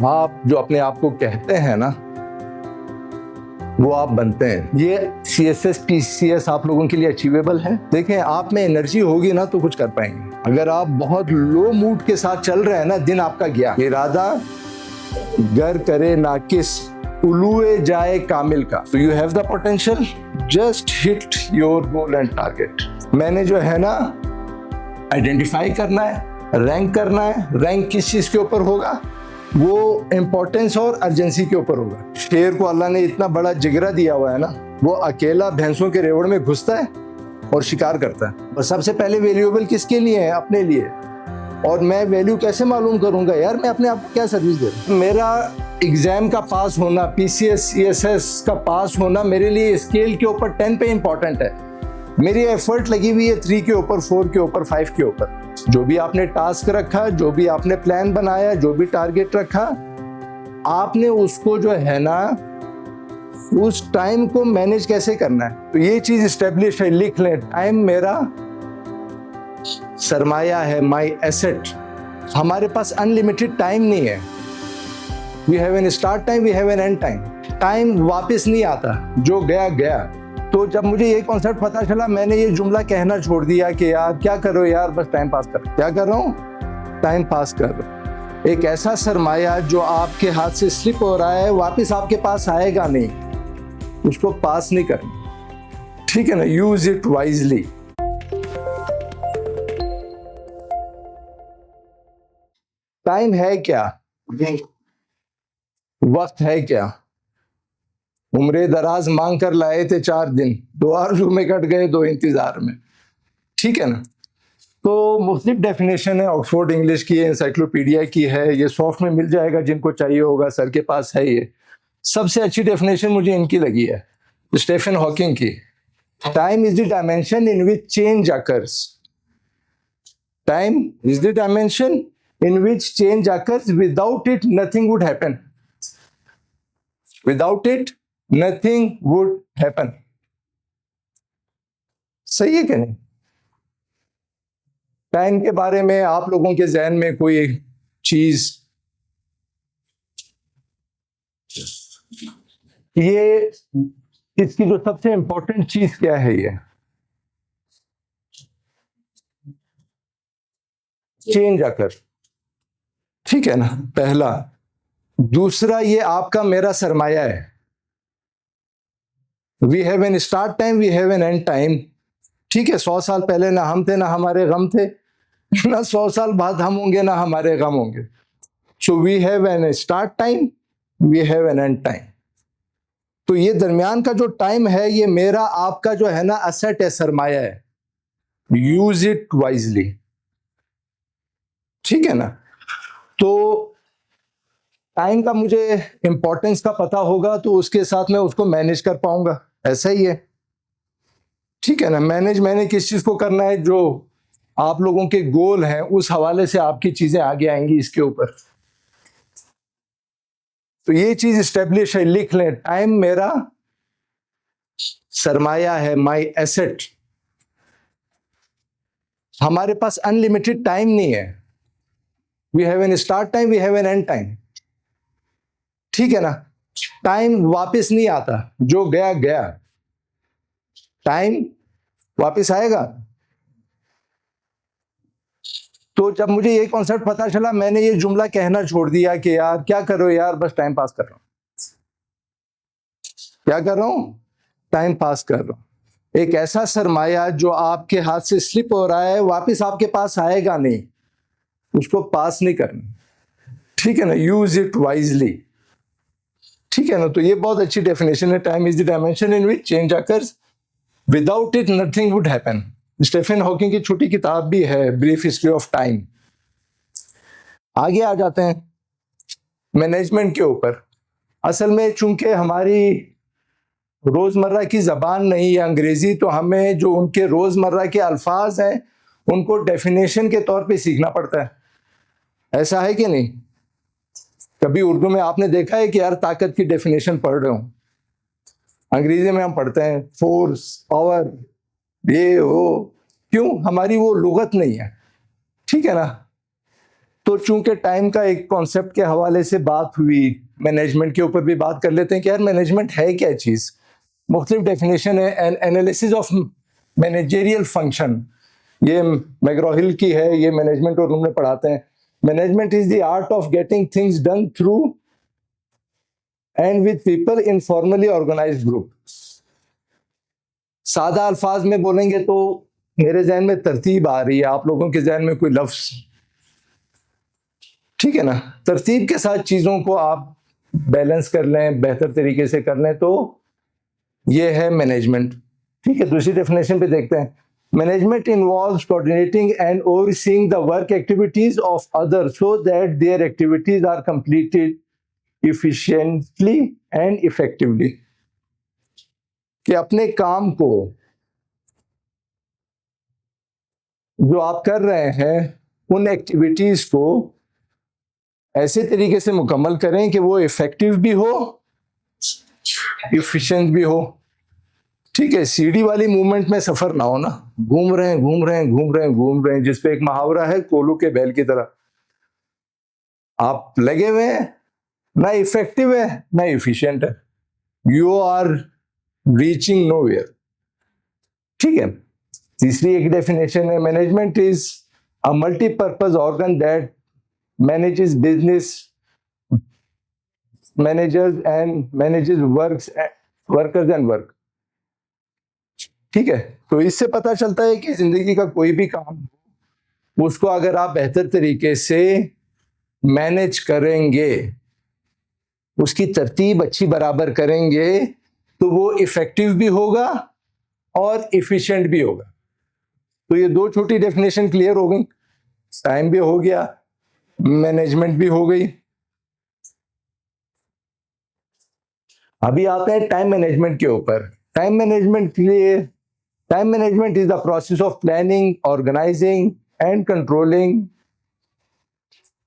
आप जो अपने आप को कहते हैं ना, वो आप बनते हैं। ये CSS TCS आप लोगों के लिए अचीवेबल है। देखें, आप में एनर्जी होगी ना तो कुछ कर पाएंगे। अगर आप बहुत लो मूड के साथ चल रहे हैं ना, दिन आपका गया। इरादा गर करे ना किस उलूए जाए कामिल का। So you have the potential, just hit your goal and target। मैंने जो है ना आइडेंटिफाई करना है, रैंक करना है। रैंक किस चीज के ऊपर होगा? वो इम्पोर्टेंस और अर्जेंसी के ऊपर होगा। शेर को अल्लाह ने इतना बड़ा जिगरा दिया हुआ है ना, वो अकेला भैंसों के रेवड़ में घुसता है और शिकार करता है। और सबसे पहले वैल्यूएबल किसके लिए है? अपने लिए। और मैं वैल्यू कैसे मालूम करूंगा यार? मैं अपने आप को क्या सर्विस दे रहा हूं? मेरा एग्जाम का पास होना, PCS CSS का पास होना मेरे लिए स्केल के ऊपर 10 पे इंपॉर्टेंट है। मेरी एफर्ट लगी हुई है 3 के ऊपर, 4 के ऊपर, 5 के ऊपर। जो भी आपने टास्क रखा, जो भी आपने प्लान बनाया, जो भी टारगेट रखा, आपने उसको जो है ना, उस टाइम को मैनेज कैसे करना है। तो ये चीज स्टेब्लिश है, लिख लें। टाइम मेरा सरमाया है, माई एसेट। हमारे पास अनलिमिटेड टाइम नहीं है। We have an start time, we have an end time. Time वापस नहीं आता, जो गया गया। तो जब मुझे ये कॉन्सेप्ट पता चला, मैंने ये जुमला कहना छोड़ दिया कि यार क्या करो यार, बस टाइम पास करो। क्या कर रहा हूँ? टाइम पास कर रहा हूँ। एक ऐसा सरमाया जो आपके हाथ से स्लिप हो रहा है, वापस आपके पास आएगा नहीं, उसको पास नहीं करना। ठीक है ना? Use it wisely. टाइम है क्या? वक्त है क्या? उम्रे दराज मांग कर लाए थे 4 दिन, 2 आरज़ू में कट गए 2 इंतजार में। ठीक है ना? तो मुख्तलिफ डेफिनेशन है, ऑक्सफोर्ड इंग्लिश की है, एनसाइक्लोपीडिया की है, ये सॉफ्ट में मिल जाएगा जिनको चाहिए होगा, सर के पास है ये। सबसे अच्छी डेफिनेशन मुझे इनकी लगी है, स्टीफन हॉकिंग की। Time is the dimension in which change occurs. Time is the dimension in which change occurs, without it nothing would happen. Without it nothing would happen. सही है कि नहीं? टाइम के बारे में आप लोगों के जहन में कोई चीज, ये इसकी जो सबसे इंपॉर्टेंट चीज क्या है? ये चेंज आकर। ठीक है ना? पहला। दूसरा, ये आपका मेरा सरमाया है। We have an start time, we have an end time. ठीक है? 100 साल पहले ना हम थे, ना हमारे गम थे, ना 100 साल बाद हम होंगे, ना हमारे गम होंगे। So we have an start time, we have an end time. तो ये दरमियान का जो टाइम है, ये मेरा आपका जो है ना असेट है, सरमाया है। Use it wisely. ठीक है ना? तो टाइम का मुझे इंपॉर्टेंस का पता होगा तो उसके साथ मैं उसको मैनेज कर पाऊंगा। ऐसा ही है। ठीक है ना? मैंने किस चीज को करना है, जो आप लोगों के गोल हैं, उस हवाले से आपकी चीजें आगे आएंगी इसके ऊपर। तो ये चीज स्टेब्लिश है, लिख लें। टाइम मेरा सरमाया है, माई एसेट। हमारे पास अनलिमिटेड टाइम नहीं है। We have an start time, we have an end time. ठीक है ना? टाइम वापस नहीं आता, जो गया गया। टाइम वापस आएगा। तो जब मुझे ये कॉन्सेप्ट पता चला, मैंने ये जुमला कहना छोड़ दिया कि यार क्या करो यार, बस टाइम पास कर रहा हूं। क्या कर रहा हूं? टाइम पास कर रहा हूं। एक ऐसा सरमाया जो आपके हाथ से स्लिप हो रहा है, वापस आपके पास आएगा नहीं, उसको पास नहीं करना। ठीक है ना? Use it wisely. ठीक है ना? तो ये बहुत अच्छी डेफिनेशन है। Time is the dimension in which change occurs, without it nothing would happen. Stephen Hawking की छोटी किताब भी है, ब्रीफ हिस्ट्री ऑफ टाइम। आगे आ जाते हैं मैनेजमेंट के ऊपर। असल में चूंकि हमारी रोजमर्रा की जबान नहीं है अंग्रेजी, तो हमें जो उनके रोजमर्रा के अल्फाज हैं उनको डेफिनेशन के तौर पे सीखना पड़ता है। ऐसा है कि नहीं? कभी उर्दू में आपने देखा है कि यार ताकत की डेफिनेशन पढ़ रहे हो? अंग्रेजी में हम पढ़ते हैं फोर्स, पावर, ये वो। क्यों? हमारी वो लुगत नहीं है। ठीक है ना? तो चूंकि टाइम का एक कॉन्सेप्ट के हवाले से बात हुई, मैनेजमेंट के ऊपर भी बात कर लेते हैं कि यार मैनेजमेंट है क्या चीज। मुख्तलिफ डेफिनेशन है। N analysis of managerial function, ये मैग्रो-हिल की है, ये मैनेजमेंट और रूम में पढ़ाते हैं। Management is the art of getting things done through and with people in formally organised group. सादा अल्फाज में बोलेंगे तो मेरे जहन में तरतीब आ रही है, आप लोगों के जहन में कोई लफ्ज, ठीक है ना। तरतीब के साथ चीजों को आप बैलेंस कर लें, बेहतर तरीके से कर लें, तो ये है मैनेजमेंट। ठीक है, दूसरी डेफिनेशन पे देखते हैं। Management involves coordinating and overseeing the work activities of others so that their activities are completed efficiently and effectively. कि अपने काम को जो आप कर रहे हैं, उन एक्टिविटीज को ऐसे तरीके से मुकम्मल करें कि वो इफेक्टिव भी हो, इफिशिएंट भी हो। ठीक है, सीढ़ी वाली मूवमेंट में सफर ना हो ना, घूम रहे हैं घूम रहे हैं घूम रहे हैं घूम रहे हैं, जिसपे एक मुहावरा है कोलू के बैल की तरह। आप लगे हुए हैं, ना इफेक्टिव है ना इफिशिएंट है, यू आर रीचिंग नोवेयर। ठीक है, तीसरी एक डेफिनेशन है। Management is a multipurpose organ that manages business, managers and manages workers and work. ठीक है, तो इससे पता चलता है कि जिंदगी का कोई भी काम, उसको अगर आप बेहतर तरीके से मैनेज करेंगे, उसकी तरतीब अच्छी बराबर करेंगे, तो वो इफेक्टिव भी होगा और इफिशिएंट भी होगा। तो ये दो छोटी डेफिनेशन क्लियर हो गई, टाइम भी हो गया, मैनेजमेंट भी हो गई। अभी आते हैं टाइम मैनेजमेंट के ऊपर। टाइम मैनेजमेंट के लिए, time management is the process of planning, organising and controlling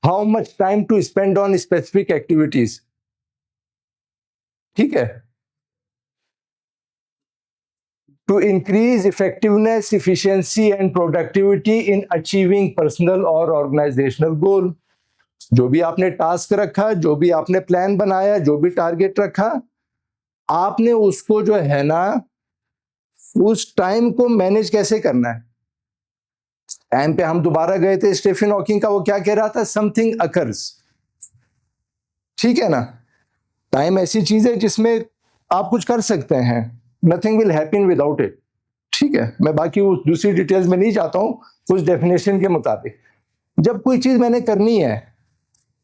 how much time to spend on specific activities. ठीक है, to increase effectiveness, efficiency and productivity in achieving personal or organizational goal। जो भी आपने task रखा, जो भी आपने plan बनाया, जो भी टारगेट रखा, आपने उसको जो है ना, उस टाइम को मैनेज कैसे करना है। टाइम पे हम दोबारा गए थे स्टीफन हॉकिंग का, वो क्या कह रहा था, समथिंग अकर्स। ठीक है ना, टाइम ऐसी चीज है जिसमें आप कुछ कर सकते हैं, nothing will happen without it. ठीक है, मैं बाकी उस दूसरी डिटेल्स में नहीं जाता हूं। उस डेफिनेशन के मुताबिक जब कोई चीज मैंने करनी है,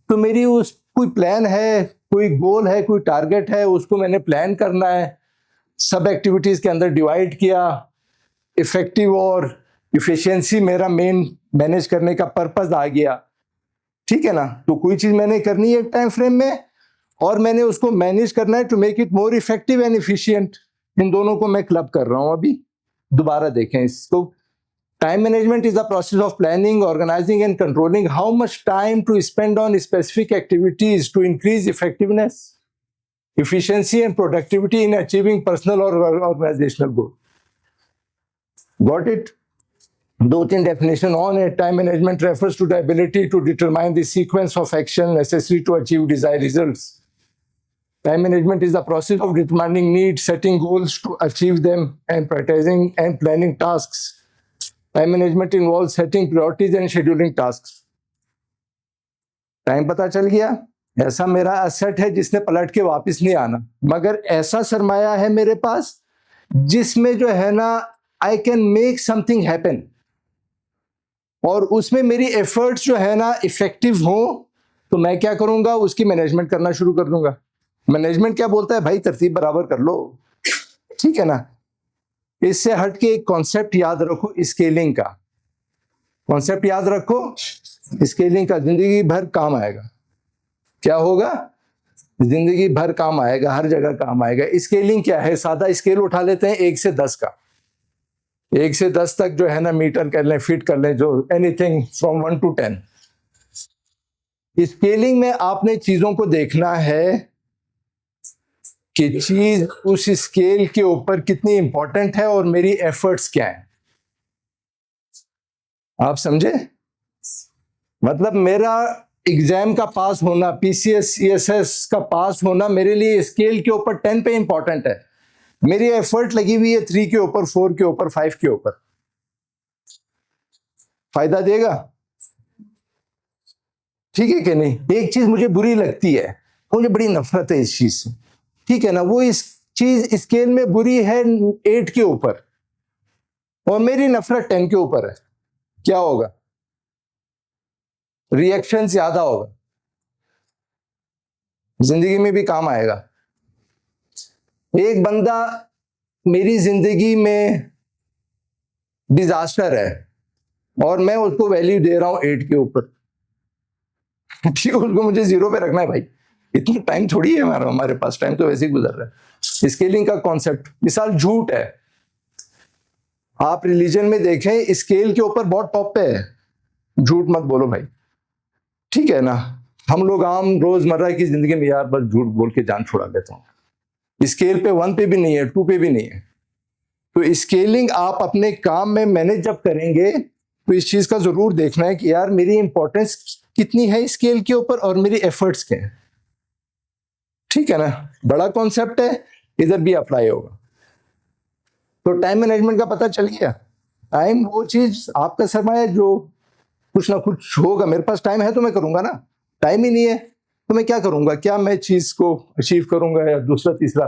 तो मेरी उस कोई प्लान है, कोई गोल है, कोई टारगेट है, उसको मैंने प्लान करना है, सब एक्टिविटीज के अंदर डिवाइड किया, इफेक्टिव और इफिशिएंसी मेरा मेन मैनेज करने का पर्पस आ गया। ठीक है ना, तो कोई चीज मैंने करनी है एक टाइम फ्रेम में, और मैंने उसको मैनेज करना है to make it more effective and efficient. इन दोनों को मैं क्लब कर रहा हूं। अभी दोबारा देखें इसको। Time management is the process of planning, organising and controlling how much time to spend on specific activities to increase effectiveness, efficiency and productivity in achieving personal or organizational goal। Got it? दो तीन definition on है। Time management refers to the ability to determine the sequence of action necessary to achieve desired results। Time management is the process of determining needs, setting goals to achieve them, and prioritizing and planning tasks। Time management involves setting priorities and scheduling tasks। Time पता चल गया, ऐसा मेरा asset है जिसने पलट के वापस नहीं आना, मगर ऐसा सरमाया है मेरे पास जिसमें जो है ना, I can make something happen, और उसमें मेरी एफर्ट्स जो है ना इफेक्टिव हो, तो मैं क्या करूंगा, उसकी मैनेजमेंट करना शुरू कर दूंगा। मैनेजमेंट क्या बोलता है भाई, तरतीब बराबर कर लो। ठीक है ना, इससे हट के एक कॉन्सेप्ट याद रखो, स्केलिंग का कॉन्सेप्ट याद रखो। स्केलिंग का जिंदगी भर काम आएगा। क्या होगा, जिंदगी भर काम आएगा, हर जगह काम आएगा। स्केलिंग क्या है, सादा स्केल उठा लेते हैं 1 से 10 का, 1 से 10 तक जो है ना, मीटर कर लें, फीट कर लें, जो एनीथिंग फ्रॉम 1 to 10। स्केलिंग में आपने चीजों को देखना है कि चीज उस स्केल के ऊपर कितनी इंपॉर्टेंट है और मेरी एफर्ट्स क्या है। आप समझे? मतलब मेरा एग्जाम का पास होना, पीसीएस सीएसएस का पास होना मेरे लिए स्केल के ऊपर 10 पे इंपॉर्टेंट है। मेरी एफर्ट लगी हुई है 3 के ऊपर, 4 के ऊपर, 5 के ऊपर। फायदा देगा? ठीक है कि नहीं? एक चीज मुझे बुरी लगती है, मुझे बड़ी नफरत है इस चीज से, ठीक है ना? वो इस चीज स्केल में बुरी है 8 के ऊपर और मेरी नफरत 10 के ऊपर है। क्या होगा? रिएक्शन ज्यादा होगा, जिंदगी में भी काम आएगा। एक बंदा मेरी जिंदगी में डिजास्टर है और मैं उसको वैल्यू दे रहा हूं 8 के ऊपर, ठीक है? उसको मुझे 0 पे रखना है भाई, इतना टाइम थोड़ी है हमारे पास, टाइम तो वैसे ही गुजर रहा है। स्केलिंग का कॉन्सेप्ट मिसाल झूठ है। आप रिलीजन में देखें, स्केल के ऊपर बहुत टॉप पे है, झूठ मत बोलो भाई, ठीक है ना? हम लोग आम रोजमर्रा की जिंदगी में यार बस झूठ बोल के जान छुड़ा लेते हैं। स्केल पे 1 पे भी नहीं है, 2 पे भी नहीं है। तो स्केलिंग आप अपने काम में मैनेज जब करेंगे तो इस चीज का जरूर देखना है कि यार मेरी इंपॉर्टेंस कितनी है स्केल के ऊपर और मेरी एफर्ट्स क्या है, ठीक है ना? बड़ा कॉन्सेप्ट है, इधर भी अप्लाई होगा। तो टाइम मैनेजमेंट का पता चल गया। टाइम वो चीज आपका सरमाया जो कुछ ना कुछ होगा। मेरे पास टाइम है तो मैं करूंगा ना, टाइम ही नहीं है तो मैं क्या करूंगा? क्या मैं चीज को अचीव करूंगा या दूसरा तीसरा?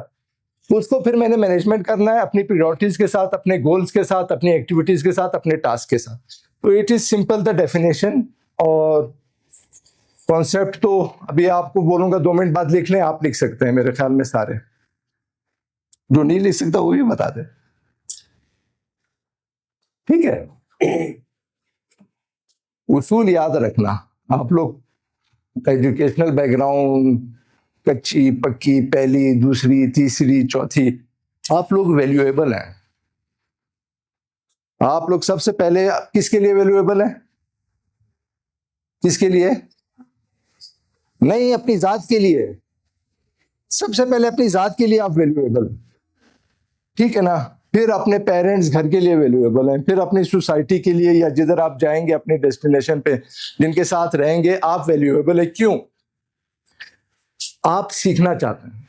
तो उसको फिर मैंने मैनेजमेंट करना है अपनी प्रायोरिटीज के साथ, अपने गोल्स के साथ, अपनी एक्टिविटीज के साथ, अपने टास्क के साथ। तो it is simple the definition. और कॉन्सेप्ट तो अभी आपको बोलूंगा 2 मिनट बाद लिख लें, आप लिख सकते हैं मेरे ख्याल में सारे, जो नहीं लिख सकता वो भी बता दे, ठीक है? उसूल याद रखना। आप लोग एजुकेशनल बैकग्राउंड, कच्ची पक्की, पहली दूसरी तीसरी चौथी, आप लोग वैल्यूएबल हैं। आप लोग सबसे पहले किसके लिए वैल्यूएबल हैं? किसके लिए? नहीं, अपनी जात के लिए। सबसे पहले अपनी जात के लिए आप वैल्यूएबल, ठीक है ना? फिर अपने पेरेंट्स घर के लिए वैल्यूएबल हैं, फिर अपनी सोसाइटी के लिए या जिधर आप जाएंगे अपने डेस्टिनेशन पे जिनके साथ रहेंगे आप वैल्यूएबल है। क्यों? आप सीखना चाहते हैं,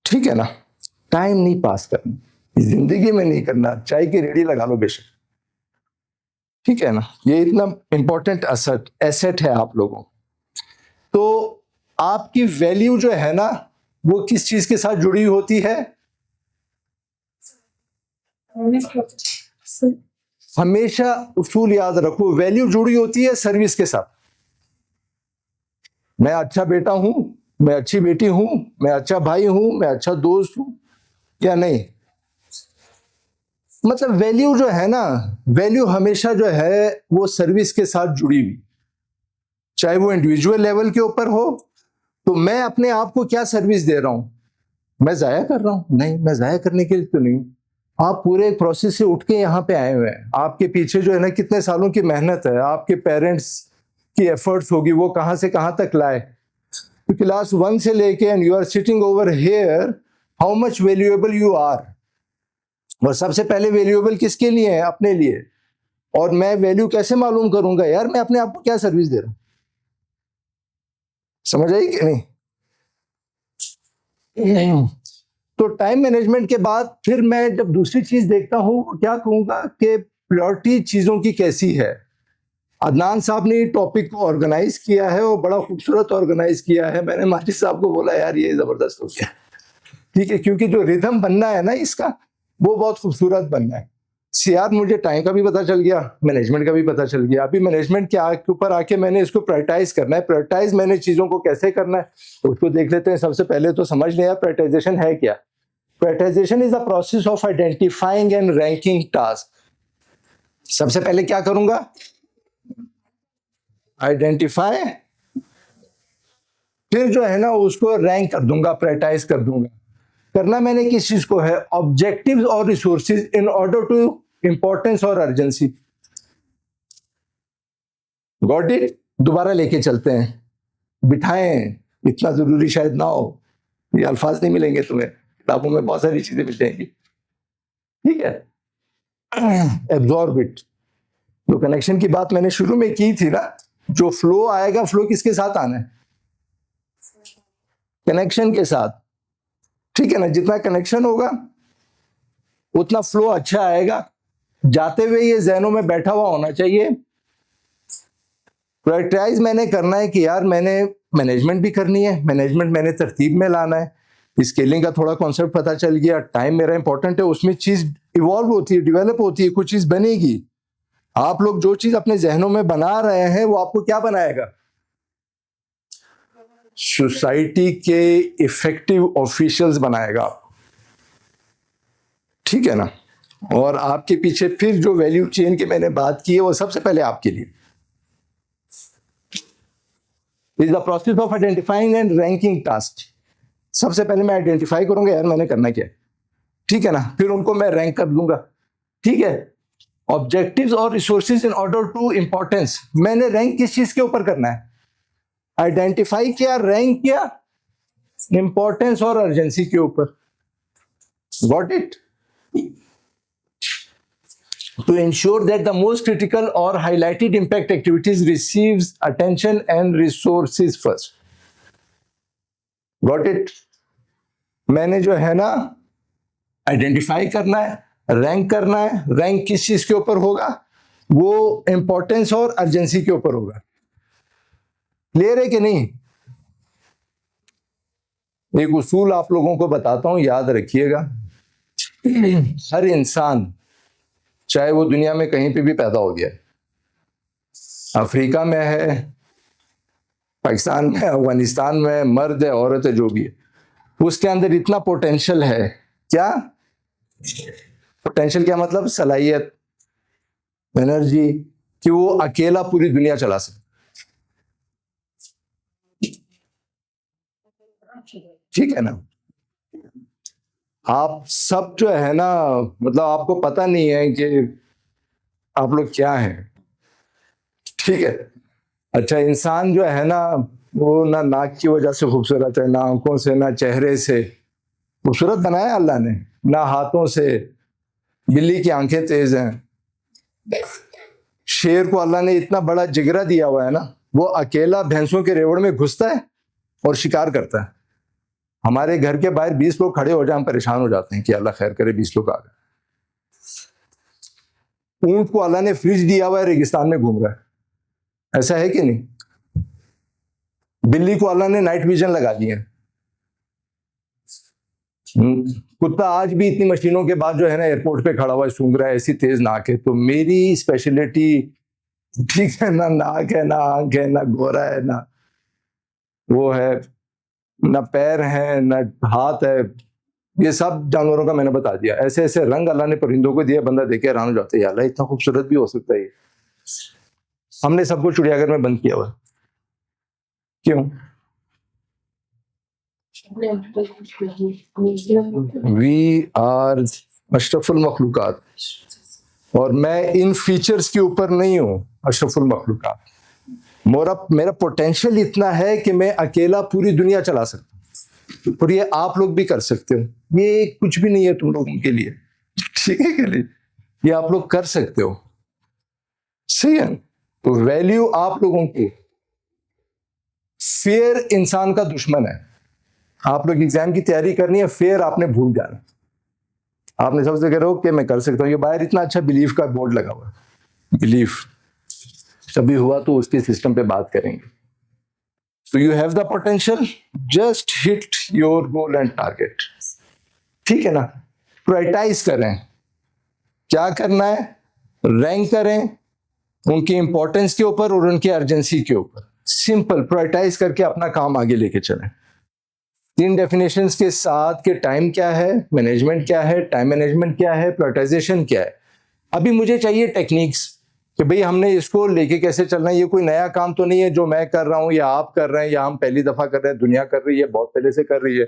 ठीक है ना? टाइम नहीं पास करना, जिंदगी में नहीं करना, चाय की रेडी लगा लो बेशक, ठीक है ना? ये इतना इंपॉर्टेंट एसेट है आप लोगों। तो आपकी वैल्यू जो है ना वो किस चीज के साथ जुड़ी होती है? हमेशा उसूल याद रखो, वैल्यू जुड़ी होती है सर्विस के साथ। मैं अच्छा बेटा हूं, मैं अच्छी बेटी हूं, मैं अच्छा भाई हूं, मैं अच्छा दोस्त हूं या नहीं? मतलब वैल्यू जो है ना, वैल्यू हमेशा जो है वो सर्विस के साथ जुड़ी हुई, चाहे वो इंडिविजुअल लेवल के ऊपर हो। तो मैं अपने आप को क्या सर्विस दे रहा हूं? मैं जाया कर रहा हूं? नहीं, मैं जाया करने के लिए तो नहीं। आप पूरे एक प्रोसेस से उठ के यहाँ पे आए हुए हैं, आपके पीछे जो है ना कितने सालों की मेहनत है, आपके पेरेंट्स की एफर्ट्स होगी, वो कहां से कहां तक लाए। तो क्लास 1 से लेके and you are sitting over here, how much valuable you are. और सबसे पहले वैल्यूएबल किसके लिए है? अपने लिए। और मैं वैल्यू कैसे मालूम करूंगा? यार मैं अपने आप को क्या सर्विस दे रहा हूं। समझ आई कि नहीं? तो टाइम मैनेजमेंट के बाद फिर मैं जब दूसरी चीज देखता हूं, क्या कहूंगा कि प्रायोरिटी चीजों की कैसी है। अदनान साहब ने टॉपिक को ऑर्गेनाइज किया है और बड़ा खूबसूरत ऑर्गेनाइज किया है। मैंने माजिद साहब को बोला यार ये जबरदस्त हो गया, ठीक है, क्योंकि जो रिदम बनना है ना इसका वो बहुत खूबसूरत बनना है। यार मुझे टाइम का भी पता चल गया, मैनेजमेंट का भी पता चल गया। अभी मैनेजमेंट के ऊपर आके मैंने इसको प्रायोरिटाइज करना है। प्रायोरिटाइज मैंने चीजों को कैसे करना है उसको देख लेते हैं। सबसे पहले तो समझ लिया प्रायोरिटाइजेशन है क्या। Prioritisation is the process of identifying and ranking task. सबसे पहले क्या करूंगा? आइडेंटिफाई, फिर जो है ना उसको रैंक कर दूंगा, प्रायोरिटाइज कर दूंगा। करना मैंने किस चीज को है? ऑब्जेक्टिव्स और resources in order to importance और अर्जेंसी। Got it? दोबारा लेके चलते हैं, बिठाएं। इतना जरूरी शायद ना हो, ये अल्फाज नहीं मिलेंगे तुम्हें किताबों में, बहुत सारी चीजें मिल जाएंगी, ठीक है? Absorb it. तो कनेक्शन की बात मैंने शुरू में की थी ना, जो फ्लो आएगा, फ्लो किसके साथ आना है? कनेक्शन के साथ। ठीक है ना, जितना कनेक्शन होगा उतना फ्लो अच्छा आएगा। जाते हुए ये जहनों में बैठा हुआ होना चाहिए, प्रायोरिटाइज मैंने करना है कि यार मैंने मैनेजमेंट भी करनी है, मैनेजमेंट मैंने तरतीब में लाना है, स्केलिंग का थोड़ा कॉन्सेप्ट पता चल गया, टाइम मेरा इंपॉर्टेंट है, उसमें चीज इवॉल्व होती है, डेवलप होती है, कुछ चीज बनेगी। आप लोग जो चीज अपने जहनों में बना रहे हैं वो आपको क्या बनाएगा? सोसाइटी के इफेक्टिव ऑफिशियल्स बनाएगा। ठीक है ना? और आपके पीछे फिर जो वैल्यू चेन की मैंने बात की है वो सबसे पहले आपके लिए is the process of identifying and ranking task. सबसे पहले मैं आइडेंटिफाई करूंगा यार मैंने करना क्या है, ठीक है ना, फिर उनको मैं रैंक कर दूंगा। ठीक है, ऑब्जेक्टिव्स और resources in order to importance, मैंने रैंक किस चीज के ऊपर करना है? आइडेंटिफाई किया, रैंक किया, इंपॉर्टेंस और अर्जेंसी के ऊपर। Got it? To ensure that the most critical or highlighted impact activities receives attention and resources first. Got it? मैंने जो है ना आइडेंटिफाई करना है, रैंक करना है, रैंक किस चीज के ऊपर होगा? वो इंपॉर्टेंस और अर्जेंसी के ऊपर होगा। क्लियर है कि नहीं? एक उसूल आप लोगों को बताता हूं, याद रखिएगा। हर इंसान, चाहे वो दुनिया में कहीं पे भी पैदा हो गया, अफ्रीका में है, पाकिस्तान में, अफगानिस्तान में, मर्द है, औरत है, जो भी है, उसके अंदर इतना पोटेंशियल है। क्या पोटेंशियल? क्या मतलब? सलाहियत, एनर्जी, कि वो अकेला पूरी दुनिया चला सके। ठीक है ना? आप सब जो है ना, मतलब आपको पता नहीं है कि आप लोग क्या हैं। ठीक है, अच्छा, इंसान जो है ना वो ना नाक की वजह से खूबसूरत है, ना आंखों से, ना चेहरे से। खूबसूरत बनाया अल्लाह ने, ना हाथों से। बिल्ली की आंखें तेज हैं। शेर को अल्लाह ने इतना बड़ा जिगरा दिया हुआ है ना, वो अकेला भैंसों के रेवड़ में घुसता है और शिकार करता है। हमारे घर के बाहर 20 लोग खड़े हो जाए, हम परेशान हो जाते हैं कि अल्लाह खैर करे, 20 लोग आ गए। ऊंट को अल्लाह ने फ्रिज दिया हुआ है, रेगिस्तान में घूम रहा है। ऐसा है कि नहीं? बिल्ली को अल्लाह ने नाइट विजन लगा दिया। कुत्ता आज भी इतनी मशीनों के बाद जो है ना एयरपोर्ट पे खड़ा हुआ है, सूंघ रहा है, ऐसी तेज नाक है। तो मेरी स्पेशलिटी, ठीक है ना, नाक है, ना आंख है, ना गोरा है, ना वो है, ना पैर है, ना हाथ है। ये सब जानवरों का मैंने बता दिया। ऐसे ऐसे रंग अल्लाह ने परिंदों को दिया, बंदा देख के हैरान हो जाता है, यार इतना खूबसूरत भी हो सकता है। हमने सबको चिड़ियाघर में बंद किया हुआ। क्यों? वी आर अशरफुल मखलूकात, और मैं इन फीचर्स के ऊपर नहीं हूं अशरफुल मखलूकात। मेरा पोटेंशियल इतना है कि मैं अकेला पूरी दुनिया चला सकता हूं, और ये आप लोग भी कर सकते हो। ये कुछ भी नहीं है तुम लोगों के लिए, ठीक है के लिए, ये आप लोग कर सकते हो। सही है? तो वैल्यू आप लोगों की। फेयर इंसान का दुश्मन है। आप लोग एग्जाम की तैयारी करनी है, फेयर आपने भूल जाना। आपने सबसे कह रहे हो कि मैं कर सकता हूं। ये बाहर इतना अच्छा बिलीफ का बोर्ड लगा हुआ है, बिलीफ। कभी हुआ तो उसके सिस्टम पे बात करेंगे। So you have the potential, just hit your goal and target। ठीक है ना? प्रायोरिटाइज करें, क्या करना है, रैंक करें उनकी इंपॉर्टेंस के ऊपर और उनकी अर्जेंसी के ऊपर। सिंपल, प्रायोरिटाइज करके अपना काम आगे लेके चलें। 3 डेफिनेशंस के साथ कि टाइम क्या है, मैनेजमेंट क्या है, टाइम मैनेजमेंट क्या है, प्रायोरिटाइजेशन क्या है। अभी मुझे चाहिए टेक्निक्स कि भाई हमने इसको लेके कैसे चलना है। ये कोई नया काम तो नहीं है जो मैं कर रहा हूं या आप कर रहे हैं या हम पहली दफा कर रहे हैं, दुनिया कर रही है, बहुत पहले से कर रही है।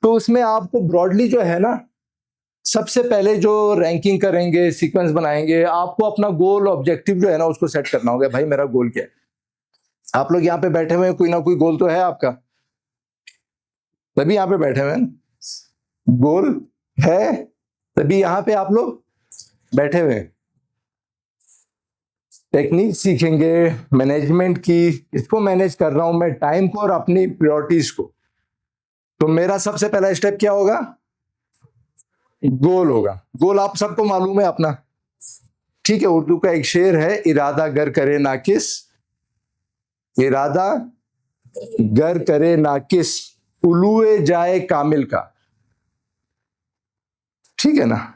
तो उसमें आपको ब्रॉडली जो है ना, सबसे पहले जो रैंकिंग करेंगे, सीक्वेंस बनाएंगे, आपको अपना गोल ऑब्जेक्टिव जो है ना उसको सेट करना होगा। भाई मेरा गोल क्या है? आप लोग यहाँ पे बैठे हुए हैं, कोई ना कोई गोल तो है आपका, तभी यहाँ पे बैठे हुए हैं। गोल है तभी यहाँ पे आप लोग बैठे हुए हैं। टेक्निक सीखेंगे मैनेजमेंट की, इसको मैनेज कर रहा हूं मैं टाइम को और अपनी प्रायोरिटीज को। तो मेरा सबसे पहला स्टेप क्या होगा? गोल होगा। गोल आप सबको मालूम है अपना, ठीक है। उर्दू का एक शेर है, इरादा गर करे नाकिस, इरादा गर करे नाकिस उलूए जाए कामिल का, ठीक है ना।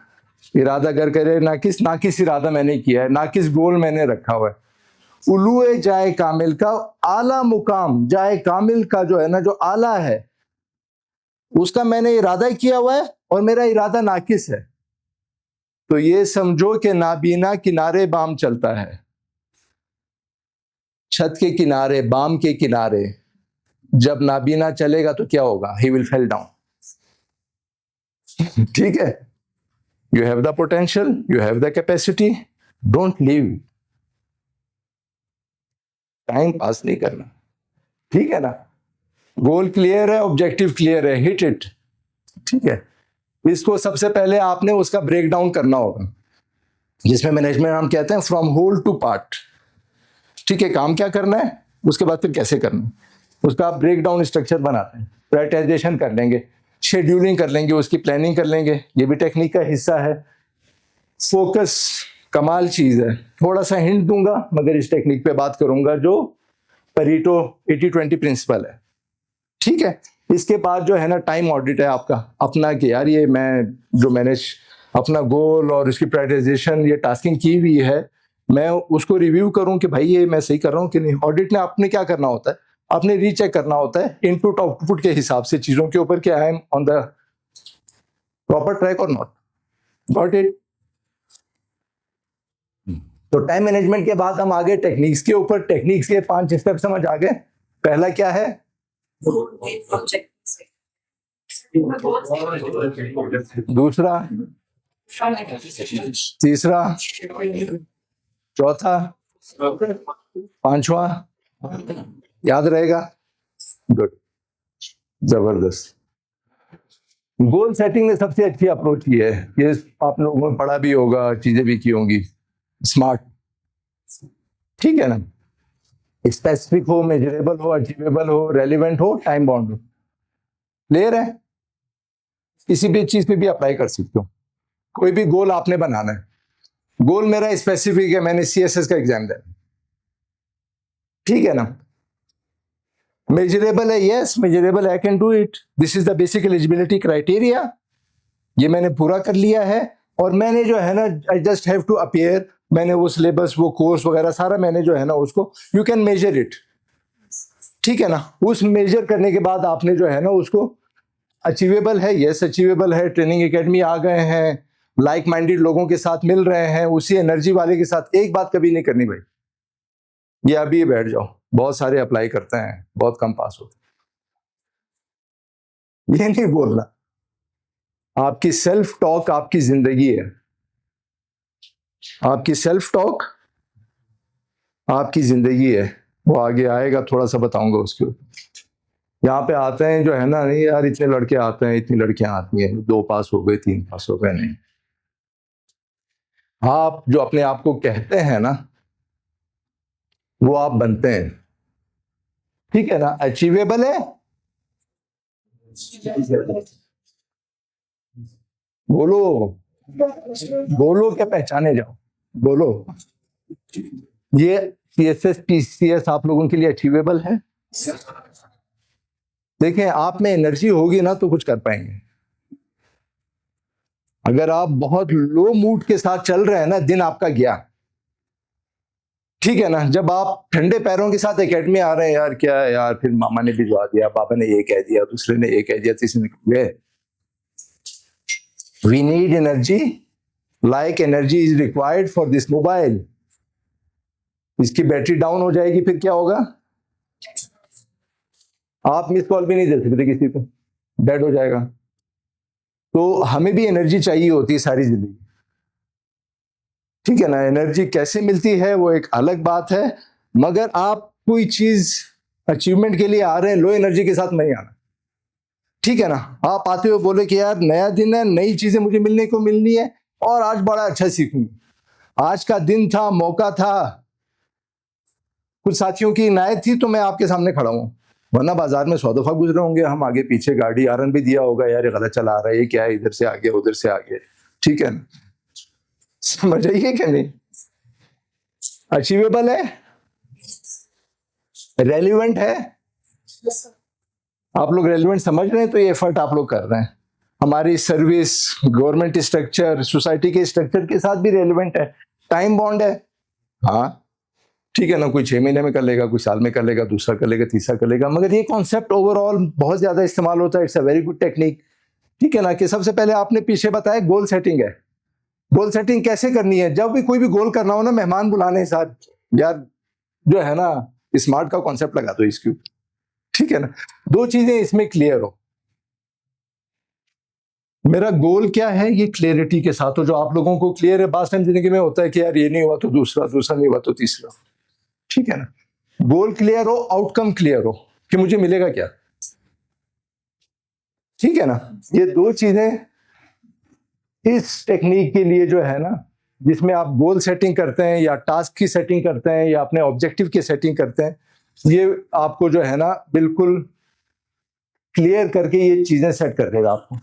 इरादा गर करे नाकिस, नाकिस इरादा मैंने किया है, नाकिस गोल मैंने रखा हुआ है। उलूए जाए कामिल का, आला मुकाम जाए कामिल का जो है ना, जो आला है उसका मैंने इरादा किया हुआ है और मेरा इरादा नाकिस है। तो ये समझो कि नाबीना किनारे बाम चलता है, छत के किनारे, बाम के किनारे। जब नाबीना चलेगा तो क्या होगा? ही विल फेल डाउन, ठीक है। You have the potential, you have the capacity, don't leave, time pass नहीं करना, ठीक है ना। गोल क्लियर है, ऑब्जेक्टिव क्लियर है, हिट इट, ठीक है। इसको सबसे पहले आपने उसका ब्रेक डाउन करना होगा, जिसमें मैनेजमेंट हम कहते हैं फ्रॉम होल टू पार्ट, ठीक है। काम क्या करना है, उसके बाद फिर कैसे करना है, उसका ब्रेक डाउन स्ट्रक्चर बनाते हैं, प्रायोरिटाइजेशन कर लेंगे, शेड्यूलिंग कर लेंगे, उसकी प्लानिंग कर लेंगे, ये भी टेक्निक का हिस्सा है। फोकस कमाल चीज है, थोड़ा सा हिंट दूंगा मगर इस टेक्निक पे बात करूंगा जो परीटो 80-20 प्रिंसिपल है, ठीक है। इसके बाद जो है ना, टाइम ऑडिट है आपका अपना, कि यार ये मैं जो मैंने अपना गोल और उसकी प्रायोरिटाइजेशन, ये टास्किंग की हुई है, मैं उसको रिव्यू करूं कि भाई ये मैं सही कर रहा हूं कि नहीं। ऑडिट में आपने क्या करना होता है, आपने रीचेक करना होता है इनपुट आउटपुट के हिसाब से चीजों के ऊपर, कि I am on the proper track और नॉट। Got it? तो टाइम मैनेजमेंट के बाद हम आगे टेक्निक्स के ऊपर, टेक्निक्स के 5 स्टेप समझ आ गए। पहला क्या है? दूसरा, तीसरा, चौथा, पांचवा, याद रहेगा? गुड, जबरदस्त। गोल सेटिंग में सबसे अच्छी अप्रोच ये है, ये आप लोगों ने पढ़ा भी होगा, चीजें भी की होंगी, स्मार्ट, ठीक है ना। स्पेसिफिक हो, मेजरेबल हो, अचीवेबल हो, रेलिवेंट हो, टाइम बाउंड हो। क्लियर है? किसी भी चीज पे भी अप्लाई कर सकते हो। कोई भी गोल आपने बनाना है, गोल मेरा स्पेसिफिक है, मैंने सीएसएस का एग्जाम दिया, ठीक है ना। मेजरेबल है, yes measurable, I can do it, this is the basic eligibility criteria, ये मैंने पूरा कर लिया है। और मैंने जो है ना, I just have to appear, मैंने वो सिलेबस, वो कोर्स वगैरह सारा मैंने जो है ना उसको, यू कैन मेजर इट, ठीक है ना। उस मेजर करने के बाद आपने जो है ना उसको, अचीवेबल है, यस अचीवेबल है, ट्रेनिंग एकेडमी आ गए हैं, लाइक माइंडेड लोगों के साथ मिल रहे हैं, उसी एनर्जी वाले के साथ। एक बात कभी नहीं करनी भाई, ये अभी बैठ जाओ, बहुत सारे अप्लाई करते हैं, बहुत कम पास होते हैं, ये नहीं बोलना। आपकी सेल्फ टॉक आपकी जिंदगी है, आपकी सेल्फ टॉक आपकी जिंदगी है। वो आगे आएगा, थोड़ा सा बताऊंगा उसके ऊपर। यहाँ पे आते हैं जो है ना, नहीं यार इतने लड़के आते हैं, इतनी लड़कियां आती हैं, 2 पास हो गए, 3 पास हो गए, नहीं। आप जो अपने आप को कहते हैं ना, वो आप बनते हैं, ठीक है ना। अचीवेबल है, बोलो बोलो, क्या पहचाने जाओ, बोलो। ये सीएसएस पीसीएस आप लोगों के लिए अचीवेबल है। देखें, आप में एनर्जी होगी ना तो कुछ कर पाएंगे। अगर आप बहुत लो मूड के साथ चल रहे हैं ना, दिन आपका गया, ठीक है ना। जब आप ठंडे पैरों के साथ एकेडमी आ रहे हैं, यार क्या है यार, फिर मामा ने भिजवा दिया, पापा ने ये कह दिया, दूसरे ने ये कह दिया, तीसरे ने गए। We need energy, like energy is required for this mobile. इसकी बैटरी डाउन हो जाएगी, फिर क्या होगा? आप मिस कॉल भी नहीं दे सकते किसी को, डेड हो जाएगा। तो हमें भी एनर्जी चाहिए होती है सारी जिंदगी, ठीक है ना। एनर्जी कैसे मिलती है वो एक अलग बात है, मगर आप कोई चीज अचीवमेंट के लिए आ रहे हैं, लो एनर्जी के साथ नहीं आना, ठीक है ना। आप आते हुए बोले कि यार नया दिन है, नई चीजें मुझे मिलने को मिलनी है और आज बड़ा अच्छा सीखूंगा। आज का दिन था, मौका था, कुछ साथियों की इनायत थी तो मैं आपके सामने खड़ा हूँ, वरना बाजार में 100 दफा गुजरे होंगे हम, आगे पीछे गाड़ी आरन भी दिया होगा, यार ये गलत चला रहा है, ये क्या है, इधर से आगे उधर से आगे, ठीक है ना? समझ आइए क्या नहीं? अचीवेबल है, रेलिवेंट है, आप लोग रेलिवेंट समझ रहे हैं तो ये एफर्ट आप लोग कर रहे हैं। हमारी सर्विस, गवर्नमेंट स्ट्रक्चर, सोसाइटी के स्ट्रक्चर के साथ भी रेलिवेंट है, टाइम बॉन्ड है, हाँ ठीक है ना, कोई 6 महीने में कर लेगा, कोई साल में कर लेगा, दूसरा कर लेगा, तीसरा कर लेगा, मगर ये कॉन्सेप्ट ओवरऑल बहुत ज्यादा इस्तेमाल होता है। It's a very good technique, ठीक है ना, कि सबसे पहले आपने पीछे बताया गोल सेटिंग है। गोल सेटिंग कैसे करनी है? जब भी कोई भी गोल करना हो ना, मेहमान बुलाने के साथ यार जो है ना, स्मार्ट का कॉन्सेप्ट लगा दो इसके ऊपर, ठीक है ना। 2 चीजें इसमें क्लियर हो, मेरा गोल क्या है, ये क्लियरिटी के साथ हो, जो आप लोगों को क्लियर है। बात टाइम जिंदगी में होता है कि यार ये नहीं हुआ तो दूसरा, दूसरा नहीं हुआ तो तीसरा, ठीक है ना। गोल क्लियर हो, आउटकम क्लियर हो कि मुझे मिलेगा क्या, ठीक है ना। ये 2 चीजें इस टेक्निक के लिए जो है ना, जिसमें आप गोल सेटिंग करते हैं या टास्क की सेटिंग करते हैं या अपने ऑब्जेक्टिव की सेटिंग करते हैं, ये आपको जो है ना बिल्कुल क्लियर करके ये चीजें सेट कर देगा आपको।